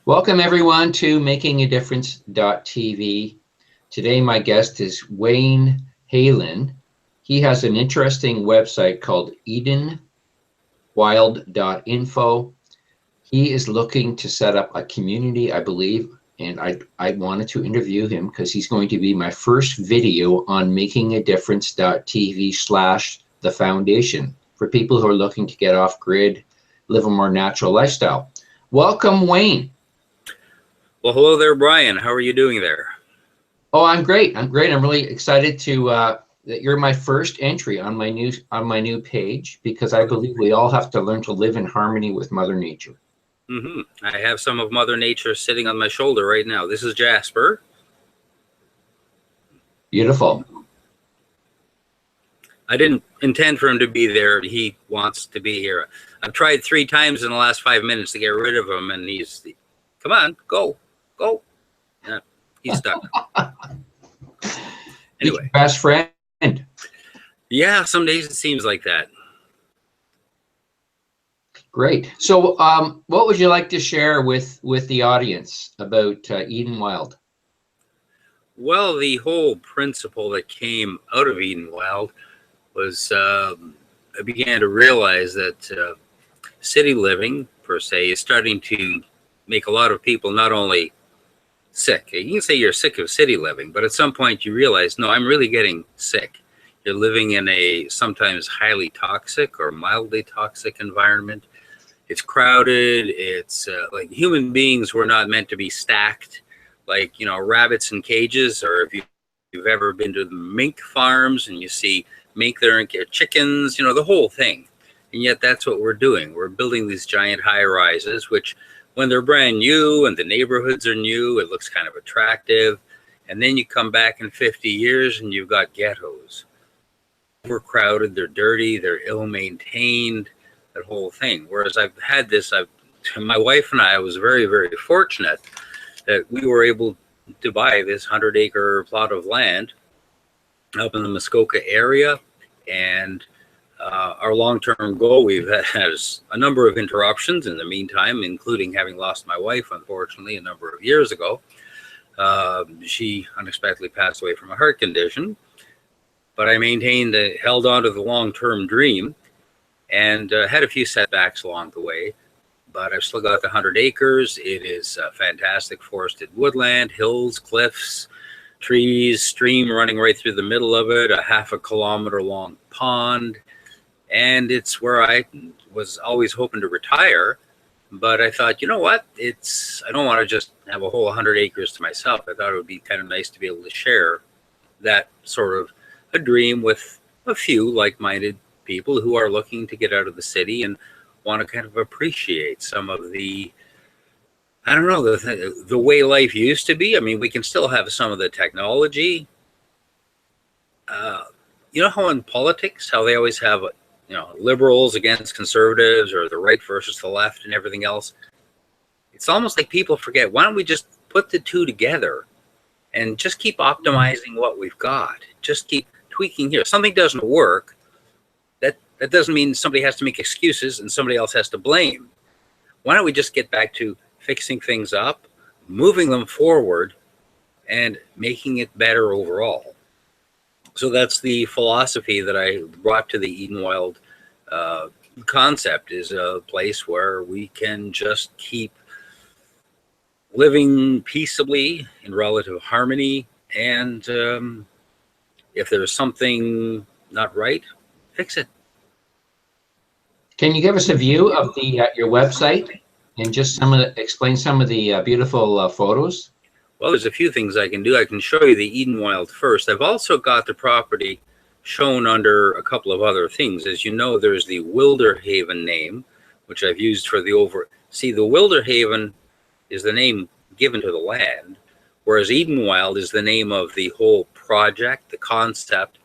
Welcome everyone to MakingADifference.tv. Today my guest is Wayne Halen. He has an interesting website called EdenWild.info. He is looking to set up a community, I believe, and I wanted to interview him because he's going to be my first video on MakingADifference.tv/the foundation for people who are looking to get off grid, live a more natural lifestyle. Welcome, Wayne. Well, hello there, Brian. How are you doing there? Oh, I'm great. I'm really excited to that you're my first entry on my new page, because I believe we all have to learn to live in harmony with Mother Nature. I have some of Mother Nature sitting on my shoulder right now. This is Jasper. Beautiful. I didn't intend for him to be there. He wants to be here. I've tried 3 times in the last 5 minutes to get rid of him, and he's, come on, go. Yeah, he's stuck. Anyway. Best friend. Yeah, some days it seems like that. Great. So what would you like to share with the audience about Eden Wild? Well, the whole principle that came out of Eden Wild was I began to realize that city living, per se, is starting to make a lot of people not only sick. You can say you're sick of city living, but at some point you realize, no, I'm really getting sick. You're living in a sometimes highly toxic or mildly toxic environment. It's crowded. It's like human beings were not meant to be stacked like, rabbits in cages, or if you've ever been to the mink farms and you see mink there and chickens, the whole thing. And yet that's what we're doing. We're building these giant high rises, which when they're brand new and the neighborhoods are new, it looks kind of attractive. And then you come back in 50 years and you've got ghettos. Overcrowded, they're dirty, they're ill-maintained, that whole thing. Whereas my wife and I was very, very fortunate that we were able to buy this 100-acre plot of land up in the Muskoka area. And our long-term goal, we've had a number of interruptions in the meantime, including having lost my wife, unfortunately, a number of years ago. She unexpectedly passed away from a heart condition, but I held on to the long-term dream and had a few setbacks along the way. But I've still got the 100 acres. It is fantastic forested woodland, hills, cliffs, trees, stream running right through the middle of it, a ½ kilometer long pond. And it's where I was always hoping to retire. But I thought, you know what? I don't want to just have a whole 100 acres to myself. I thought it would be kind of nice to be able to share that sort of a dream with a few like-minded people who are looking to get out of the city and want to kind of appreciate some of the, I don't know, the way life used to be. I mean, we can still have some of the technology. You know how in politics, how they always have liberals against conservatives, or the right versus the left and everything else. It's almost like people forget, why don't we just put the two together and just keep optimizing what we've got? Just keep tweaking here. If something doesn't work, that doesn't mean somebody has to make excuses and somebody else has to blame. Why don't we just get back to fixing things up, moving them forward, and making it better overall? So that's the philosophy that I brought to the Eden Wild concept, is a place where we can just keep living peaceably in relative harmony. And if there's something not right, fix it. Can you give us a view of your website and just explain some of the beautiful photos? Well, there's a few things I can do. I can show you the Eden Wild first. I've also got the property shown under a couple of other things. As you know, there's the Wilderhaven name, which I've used for the See, the Wilderhaven is the name given to the land, whereas Eden Wild is the name of the whole project, the concept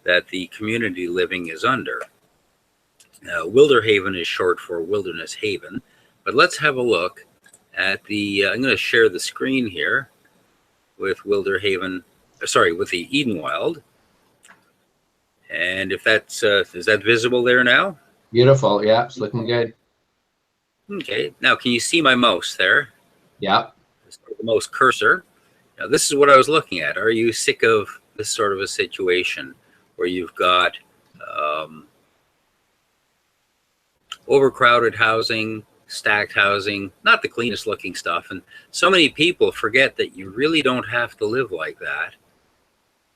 that the community living is under. Wilderhaven is short for Wilderness Haven. But let's have a look at I'm going to share the screen here with Wilderhaven, with the Eden Wild. And if that's, is that visible there now? Beautiful, yeah, it's looking good. Okay, now can you see my mouse there? Yeah. The most cursor. Now, this is what I was looking at. Are you sick of this sort of a situation where you've got overcrowded housing, stacked housing, not the cleanest looking stuff, and so many people forget that you really don't have to live like that.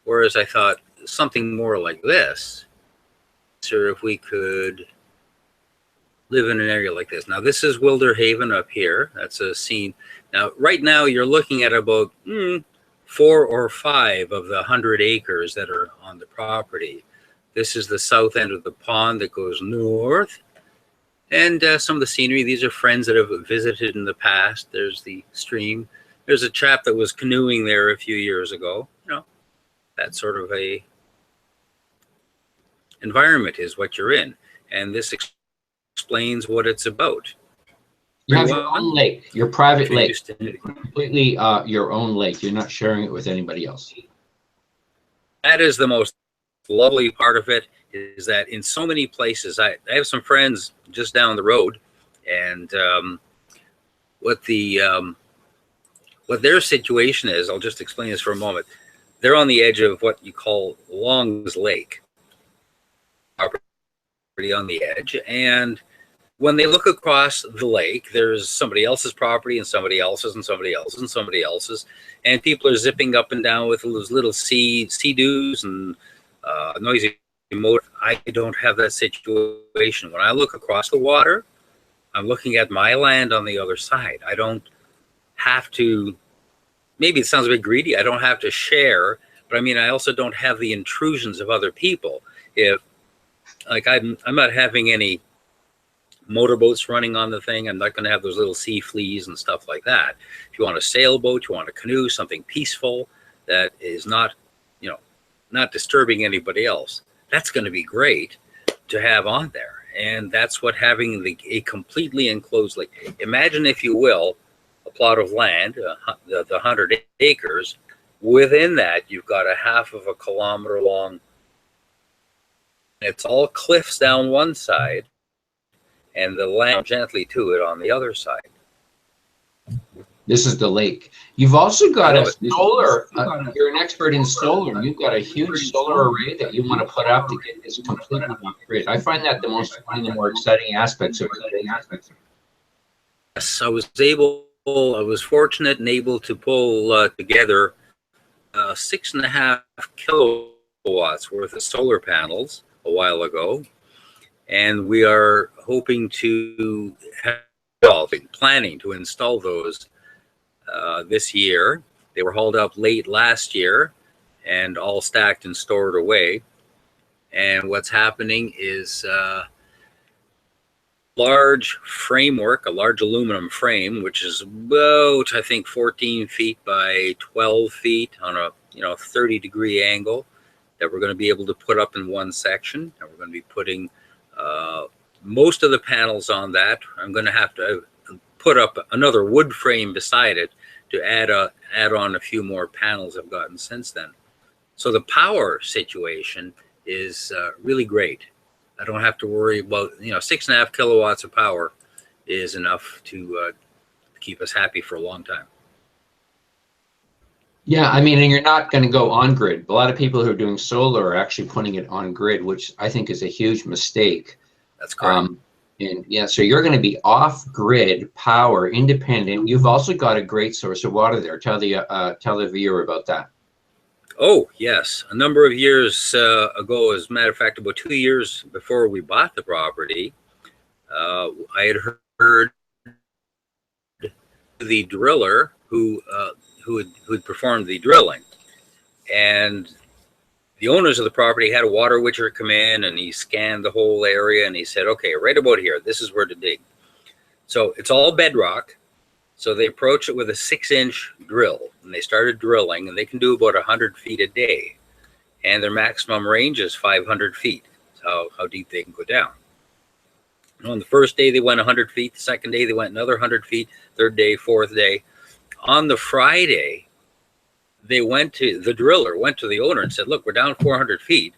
Whereas I thought something more like this, sir, if we could live in an area like this. Now, this is Wilder Haven up here. That's a scene. Now, right now, you're looking at about 4 or 5 of the 100 acres that are on the property. This is the south end of the pond that goes north. And some of the scenery, these are friends that have visited in the past. There's the stream. There's a chap that was canoeing there a few years ago. You know, that sort of a environment is what you're in. And this explains what it's about. You have your own lake, your private lake, completely your own lake. You're not sharing it with anybody else. That is the most lovely part of it, is that in so many places, I have some friends just down the road, and what their situation is, I'll just explain this for a moment. They're on the edge of what you call Long's Lake, property on the edge, and when they look across the lake, there's somebody else's property and somebody else's and somebody else's and somebody else's, and people are zipping up and down with those little sea-doos and noisy motor. I don't have that situation. When I look across the water, I'm looking at my land on the other side. I don't have to, maybe it sounds a bit greedy, I don't have to share, but I mean, I also don't have the intrusions of other people. If, like, I'm not having any motorboats running on the thing, I'm not going to have those little sea fleas and stuff like that. If you want a sailboat, you want a canoe, something peaceful that is not, you know, not disturbing anybody else, that's going to be great to have on there. And that's what having a completely enclosed lake. Imagine, if you will, a plot of land, the 100 acres. Within that, you've got a half of a kilometer long. It's all cliffs down one side, and the land gently to it on the other side. This is the lake. You've also got a solar, you're an expert in solar. You've got a huge solar array that you want to put up to get this completely off grid. I find that one of the more exciting aspects of it. Yes, I was fortunate and able to pull together 6.5 kilowatts worth of solar panels a while ago. And we are hoping to planning to install those this year. They were hauled up late last year and all stacked and stored away. And what's happening is large framework, a large aluminum frame, which is about, I think, 14 feet by 12 feet on a 30-degree angle, that we're going to be able to put up in one section. And we're going to be putting most of the panels on that. I'm going to have to put up another wood frame beside it to add on a few more panels I've gotten since then. So the power situation is really great. I don't have to worry about, 6.5 kilowatts of power is enough to keep us happy for a long time. Yeah, I mean, and you're not going to go on grid. A lot of people who are doing solar are actually putting it on grid, which I think is a huge mistake. That's correct. And yeah, so you're going to be off grid power, independent. You've also got a great source of water there. Tell the viewer about that. Oh, yes. A number of years ago, as a matter of fact, about 2 years before we bought the property, I had heard the driller who had performed the drilling, and the owners of the property had a water witcher come in, and he scanned the whole area, and he said, okay, right about here, this is where to dig. So it's all bedrock. So they approached it with a 6-inch drill, and they started drilling, and they can do about 100 feet a day. And their maximum range is 500 feet. That's how deep they can go down. And on the first day, they went 100 feet. The second day, they went another 100 feet. Third day, fourth day. On the Friday, the driller went to the owner and said, look, we're down 400 feet.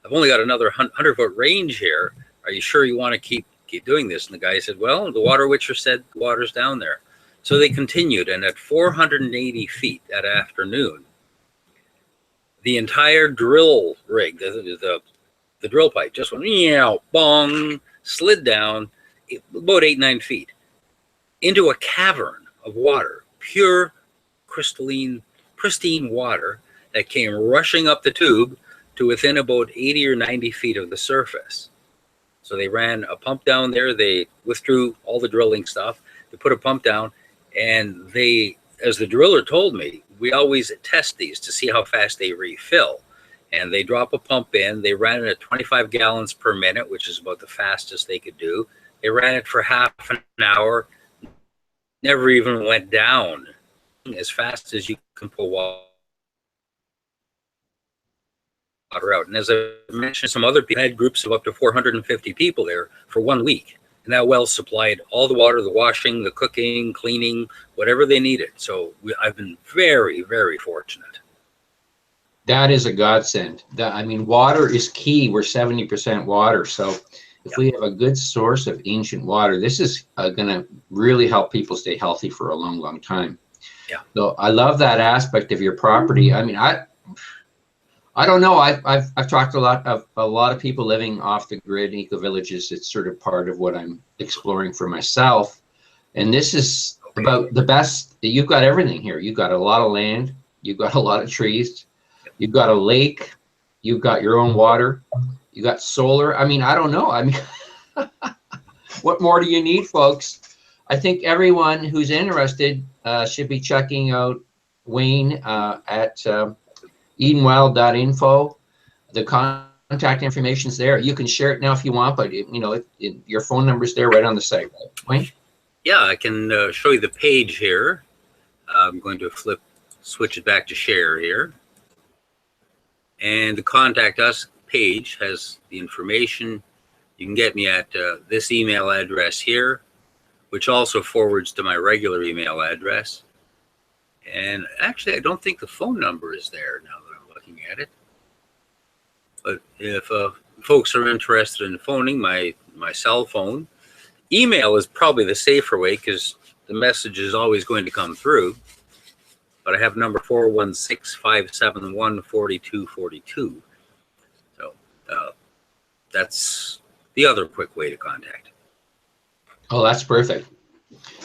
I've only got another 100-foot range here. Are you sure you want to keep doing this? And the guy said, well, the water witcher said the water's down there. So they continued, and at 480 feet that afternoon, the entire drill rig, the drill pipe, just went meow, bong, slid down about 8-9 feet into a cavern of water, pure, pristine water that came rushing up the tube to within about 80 or 90 feet of the surface. So they ran a pump down there. They withdrew all the drilling stuff. They put a pump down, and they, as the driller told me, we always test these to see how fast they refill. And they drop a pump in. They ran it at 25 gallons per minute, which is about the fastest they could do. They ran it for half an hour, never even went down, as fast as you can pull water out. And as I mentioned, some other people had groups of up to 450 people there for 1 week. And that well supplied all the water, the washing, the cooking, cleaning, whatever they needed. So I've been very, very fortunate. That is a godsend. I mean, water is key. We're 70% water. So if we have a good source of ancient water, this is going to really help people stay healthy for a long, long time. Yeah. So I love that aspect of your property. I mean, I don't know. I've talked to a lot of people living off the grid, eco villages. It's sort of part of what I'm exploring for myself. And this is about the best. You've got everything here. You've got a lot of land. You've got a lot of trees. You've got a lake. You've got your own water. You got solar. I mean, I don't know. I mean, what more do you need, folks? I think everyone who's interested should be checking out Wayne at EdenWild.info. The contact information's there. You can share it now if you want, but your phone number's there right on the site, right, Wayne? Yeah, I can show you the page here. I'm going to switch it back to share here. And the contact us page has the information. You can get me at this email address here, which also forwards to my regular email address. And actually, I don't think the phone number is there now that I'm looking at it. But if folks are interested in phoning my cell phone, email is probably the safer way because the message is always going to come through. But I have number 416-571-4242. So that's the other quick way to contact. Oh, that's perfect.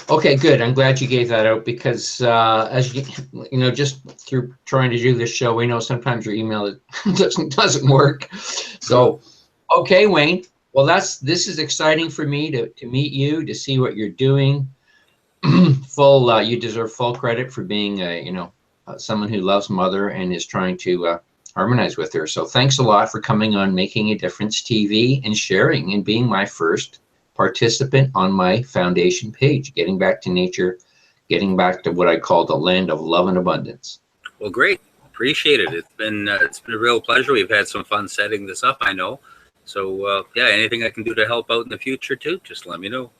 Okay, good. I'm glad you gave that out because as you know, just through trying to do this show, we know sometimes your email doesn't work. So, okay, Wayne. Well, this is exciting for me to meet you, to see what you're doing. You deserve full credit for being someone who loves Mother and is trying to harmonize with her. So thanks a lot for coming on Making a Difference TV and sharing and being my first participant on my foundation page, getting back to nature, getting back to what I call the land of love and abundance. Well, great. Appreciate it. It's been a real pleasure. We've had some fun setting this up, I know. So yeah, anything I can do to help out in the future too, just let me know.